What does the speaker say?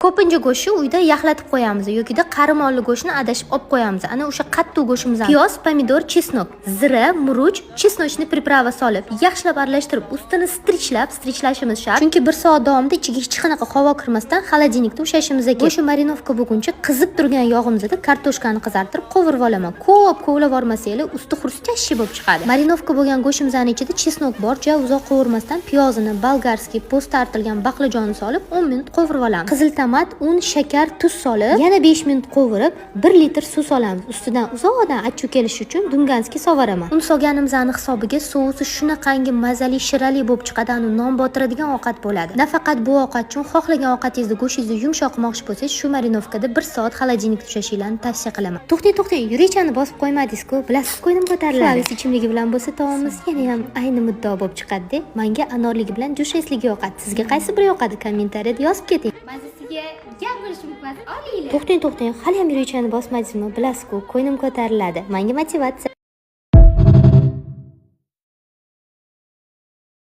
Ko'pincha go'shtni uyda yaxlatib qo'yamiz yoki qarimolli go'shtni adashib olib qo'yamiz. Ana o'sha qattiq go'shtimizni piyoz, pomidor, chesnok, zira, murch, chesnochni priprava solib, yaxshilab aralashtirib, ustini strichlashimiz shart. Chunki 1 soat davomida ichiga hech qanaqa havo kirmasdan xolodilnikda ushashimiz kerak. O'sha marinovka bo'lguncha qizib turgan yog'imizda kartoshkani qizartirib qovurib olaman. Ko'p qovurib olmasanglar, usti xrustyashi bo'lib chiqadi. Marinovka bo'lgan go'shtimizning ichida chesnok bor, juda uzoq qovurmasdan piyozini, bolgarskiy, po'st artilgan baqlajonni solib 10 minut qovurib olamiz. Qizil tomat, un, shakar, tuz solib, yana 5 minut qovurib, 1 litr suv solamiz. Ustidan uzoqdan achchiq kelishi uchun dunganskiy sovaraman. Un solganimizning hisobiga sousi shunaqangi mazali, shirali bo'lib chiqadi, uni non botiradigan ovqat bo'ladi. Nafaqat bu ovqat uchun, xohlagan ovqatingizni go'shtingizni yumshoq qilmoqchi bo'lsangiz, shu marinovkada 1 soat xolodilnikda ushashinglarni tavsiya qilaman. To'xtang, yurechani bosib qo'ymadingiz-ku. Bilasiz, qo'ynim ko'tariladi. Flavis ichimligi bilan bo'lsa taomimiz yana ham ayni muddao bo'lib chiqadi-da. Menga anorligi bilan jushesligi yoqadi. Sizga qaysi biri yoqadi? Kommentariyada yozib keting. Mazasiga gap bo'lishim mumkin. Olinglar. To'xtang, hali ham yurechani bosmadingizmi? Bilasiz-ku, qo'ynim ko'tariladi. Menga motivatsiya